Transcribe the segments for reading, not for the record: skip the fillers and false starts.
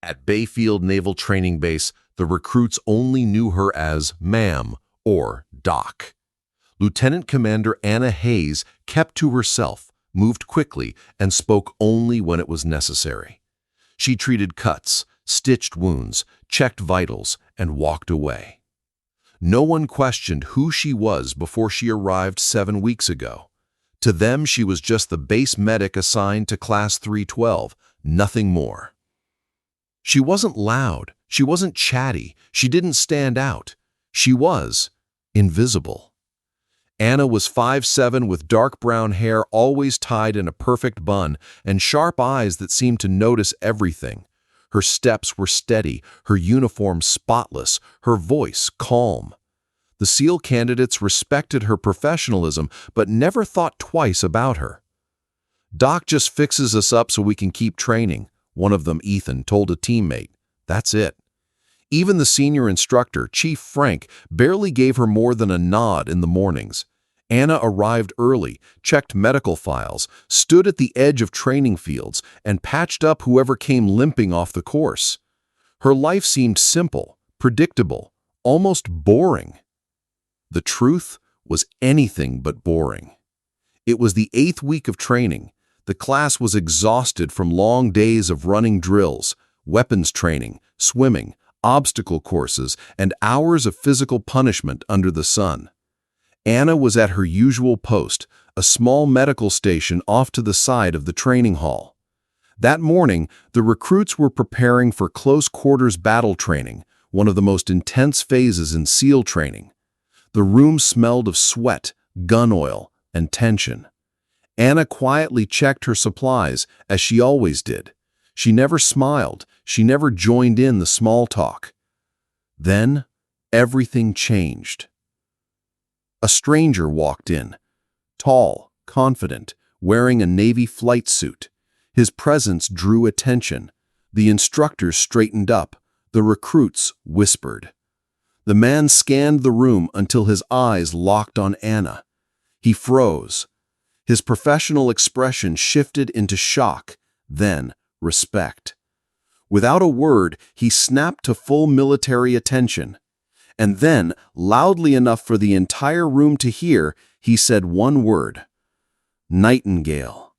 At Bayfield Naval Training Base, the recruits only knew her as Ma'am or Doc. Lieutenant Commander Anna Hayes kept to herself, moved quickly, and spoke only when it was necessary. She treated cuts, stitched wounds, checked vitals, and walked away. No one questioned who she was before she arrived 7 weeks ago. To them, she was just the base medic assigned to Class 312, nothing more. She wasn't loud, she wasn't chatty, she didn't stand out. She was invisible. Anna was 5'7" with dark brown hair always tied in a perfect bun and sharp eyes that seemed to notice everything. Her steps were steady, her uniform spotless, her voice calm. The SEAL candidates respected her professionalism but never thought twice about her. "Doc just fixes us up so we can keep training," one of them, Ethan, told a teammate. That's it. Even the senior instructor, Chief Frank, barely gave her more than a nod in the mornings. Anna arrived early, checked medical files, stood at the edge of training fields, and patched up whoever came limping off the course. Her life seemed simple, predictable, almost boring. The truth was anything but boring. It was the 8th week of training. The class was exhausted from long days of running drills, weapons training, swimming, obstacle courses, and hours of physical punishment under the sun. Anna was at her usual post, a small medical station off to the side of the training hall. That morning, the recruits were preparing for close-quarters battle training, one of the most intense phases in SEAL training. The room smelled of sweat, gun oil, and tension. Anna quietly checked her supplies, as she always did. She never smiled, she never joined in the small talk. Then, everything changed. A stranger walked in, tall, confident, wearing a Navy flight suit. His presence drew attention. The instructors straightened up. The recruits whispered. The man scanned the room until his eyes locked on Anna. He froze. His professional expression shifted into shock, then respect. Without a word, he snapped to full military attention. And then, loudly enough for the entire room to hear, he said one word: Nightingale.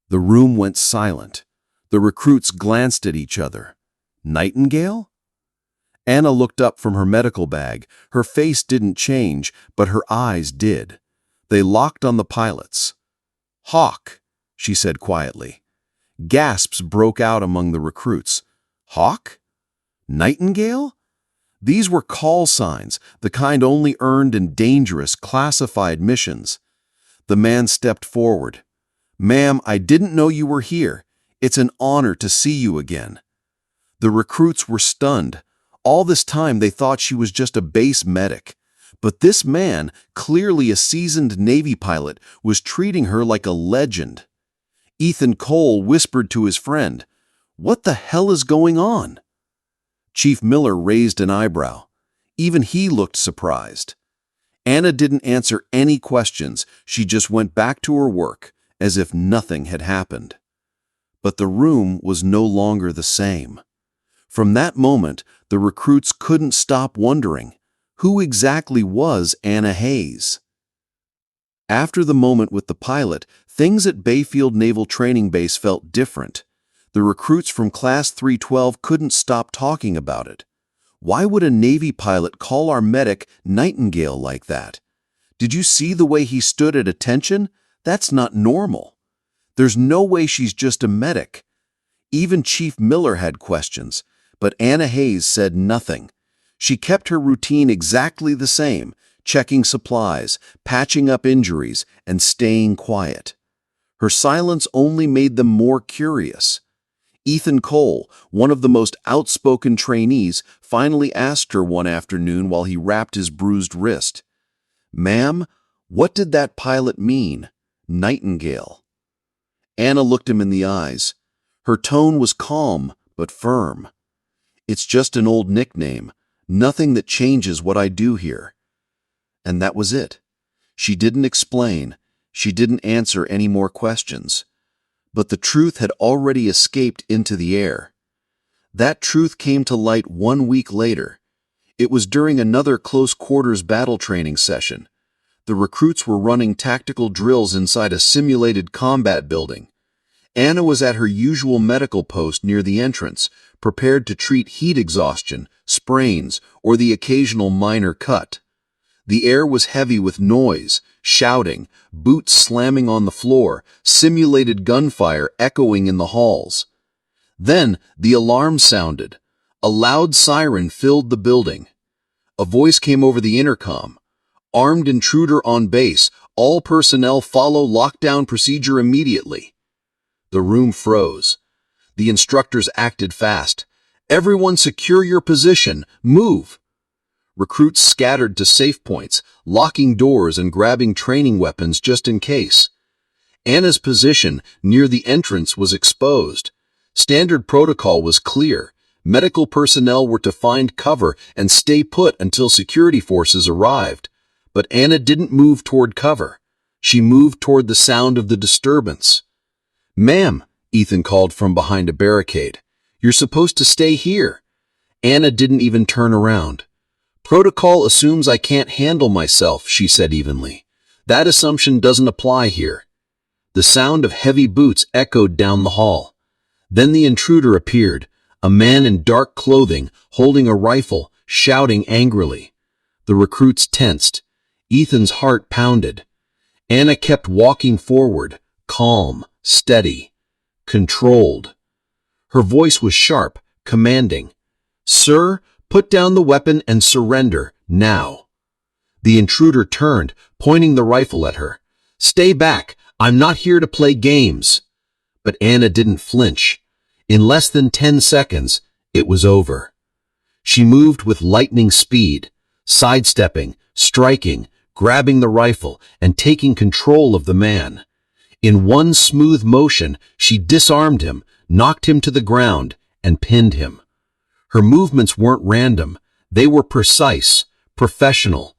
The room went silent. The recruits glanced at each other. Nightingale? Anna looked up from her medical bag. Her face didn't change, but her eyes did. They locked on the pilots. "Hawk," she said quietly. Gasps broke out among the recruits. Hawk? Nightingale? These were call signs, the kind only earned in dangerous, classified missions. The man stepped forward. "Ma'am, I didn't know you were here. It's an honor to see you again." The recruits were stunned. All this time they thought she was just a base medic. But this man, clearly a seasoned Navy pilot, was treating her like a legend. Ethan Cole whispered to his friend, "What the hell is going on?" Chief Miller raised an eyebrow. Even he looked surprised. Anna didn't answer any questions. She just went back to her work, as if nothing had happened. But the room was no longer the same. From that moment, the recruits couldn't stop wondering, who exactly was Anna Hayes? After the moment with the pilot, things at Bayfield Naval Training Base felt different. The recruits from Class 312 couldn't stop talking about it. Why would a Navy pilot call our medic Nightingale like that? Did you see the way he stood at attention? That's not normal. There's no way she's just a medic. Even Chief Miller had questions, but Anna Hayes said nothing. She kept her routine exactly the same, checking supplies, patching up injuries, and staying quiet. Her silence only made them more curious. Ethan Cole, one of the most outspoken trainees, finally asked her one afternoon while he wrapped his bruised wrist, "Ma'am, what did that pilot mean? Nightingale?" Anna looked him in the eyes. Her tone was calm but firm. "It's just an old nickname. Nothing that changes what I do here." And that was it. She didn't explain. She didn't answer any more questions. But the truth had already escaped into the air. That truth came to light 1 week later. It was during another close-quarters battle training session. The recruits were running tactical drills inside a simulated combat building. Anna was at her usual medical post near the entrance, prepared to treat heat exhaustion, sprains, or the occasional minor cut. The air was heavy with noise, shouting, boots slamming on the floor, simulated gunfire echoing in the halls. Then the alarm sounded. A loud siren filled the building. A voice came over the intercom. Armed intruder on base. All personnel follow lockdown procedure immediately. The room froze. The instructors acted fast. Everyone secure your position. Move. Recruits scattered to safe points, locking doors and grabbing training weapons just in case. Anna's position near the entrance was exposed. Standard protocol was clear. Medical personnel were to find cover and stay put until security forces arrived. But Anna didn't move toward cover. She moved toward the sound of the disturbance. "Ma'am," Ethan called from behind a barricade, "you're supposed to stay here." Anna didn't even turn around. "Protocol assumes I can't handle myself," she said evenly. "That assumption doesn't apply here." The sound of heavy boots echoed down the hall. Then the intruder appeared, a man in dark clothing, holding a rifle, shouting angrily. The recruits tensed. Ethan's heart pounded. Anna kept walking forward, calm, steady, controlled. Her voice was sharp, commanding. "Sir, put down the weapon and surrender, now." The intruder turned, pointing the rifle at her. "Stay back, I'm not here to play games." But Anna didn't flinch. In less than 10 seconds, it was over. She moved with lightning speed, sidestepping, striking, grabbing the rifle, and taking control of the man. In one smooth motion, she disarmed him, knocked him to the ground, and pinned him. Her movements weren't random. They were precise, professional,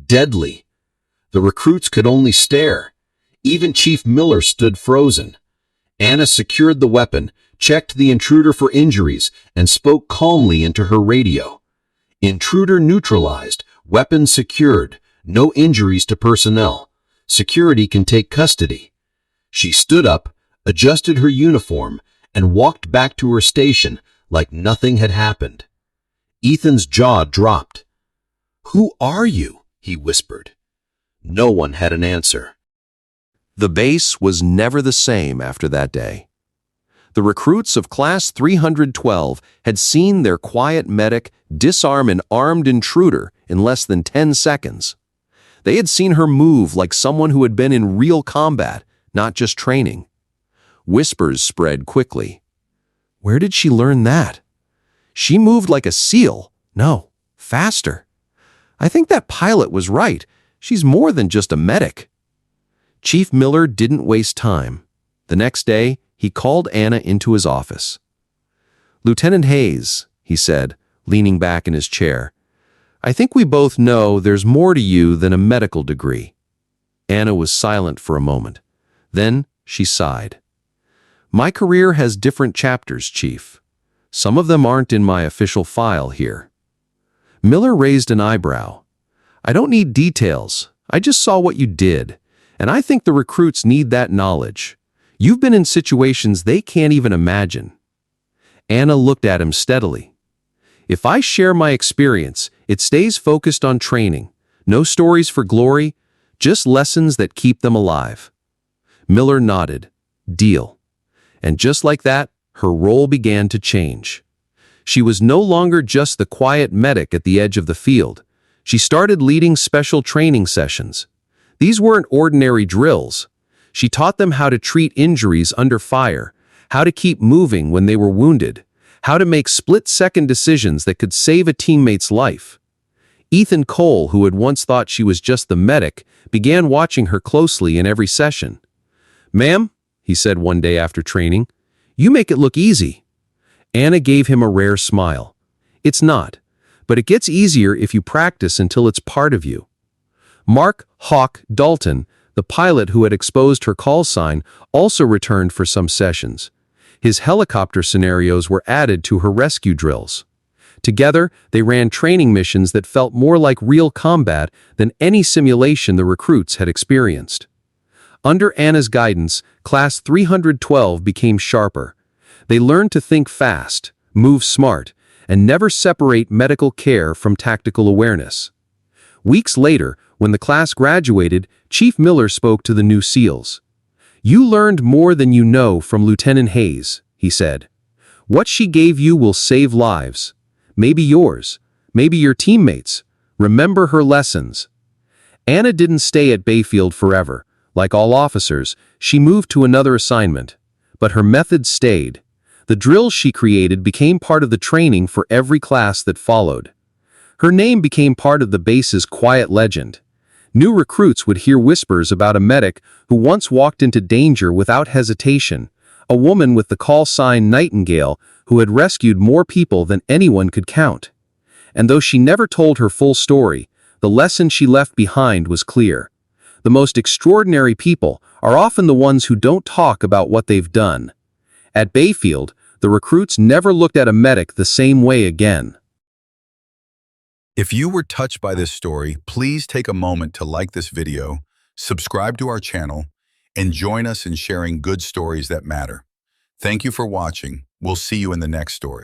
deadly. The recruits could only stare. Even Chief Miller stood frozen. Anna secured the weapon, checked the intruder for injuries, and spoke calmly into her radio. "Intruder neutralized, weapon secured, no injuries to personnel. Security can take custody." She stood up, adjusted her uniform, and walked back to her station like nothing had happened. Ethan's jaw dropped. "Who are you?" he whispered. No one had an answer. The base was never the same after that day. The recruits of Class 312 had seen their quiet medic disarm an armed intruder in less than 10 seconds. They had seen her move like someone who had been in real combat, not just training. Whispers spread quickly. Where did she learn that? She moved like a seal. No, faster. I think that pilot was right. She's more than just a medic. Chief Miller didn't waste time. The next day, he called Anna into his office. "Lieutenant Hayes," he said, leaning back in his chair, "I think we both know there's more to you than a medical degree." Anna was silent for a moment. Then she sighed. "My career has different chapters, Chief. Some of them aren't in my official file here." Miller raised an eyebrow. "I don't need details. I just saw what you did, and I think the recruits need that knowledge. You've been in situations they can't even imagine." Anna looked at him steadily. "If I share my experience, it stays focused on training. No stories for glory, just lessons that keep them alive." Miller nodded. "Deal." And just like that, her role began to change. She was no longer just the quiet medic at the edge of the field. She started leading special training sessions. These weren't ordinary drills. She taught them how to treat injuries under fire, how to keep moving when they were wounded, how to make split-second decisions that could save a teammate's life. Ethan Cole, who had once thought she was just the medic, began watching her closely in every session. "Ma'am," he said one day after training, "you make it look easy." Anna gave him a rare smile. "It's not, but it gets easier if you practice until it's part of you." Mark "Hawk" Dalton, the pilot who had exposed her call sign, also returned for some sessions. His helicopter scenarios were added to her rescue drills. Together, they ran training missions that felt more like real combat than any simulation the recruits had experienced. Under Anna's guidance, Class 312 became sharper. They learned to think fast, move smart, and never separate medical care from tactical awareness. Weeks later, when the class graduated, Chief Miller spoke to the new SEALs. "You learned more than you know from Lieutenant Hayes," he said. "What she gave you will save lives. Maybe yours, maybe your teammates. Remember her lessons." Anna didn't stay at Bayfield forever. Like all officers, she moved to another assignment. But her methods stayed. The drills she created became part of the training for every class that followed. Her name became part of the base's quiet legend. New recruits would hear whispers about a medic who once walked into danger without hesitation, a woman with the call sign Nightingale who had rescued more people than anyone could count. And though she never told her full story, the lesson she left behind was clear. The most extraordinary people are often the ones who don't talk about what they've done. At Bayfield, the recruits never looked at a medic the same way again. If you were touched by this story, please take a moment to like this video, subscribe to our channel, and join us in sharing good stories that matter. Thank you for watching. We'll see you in the next story.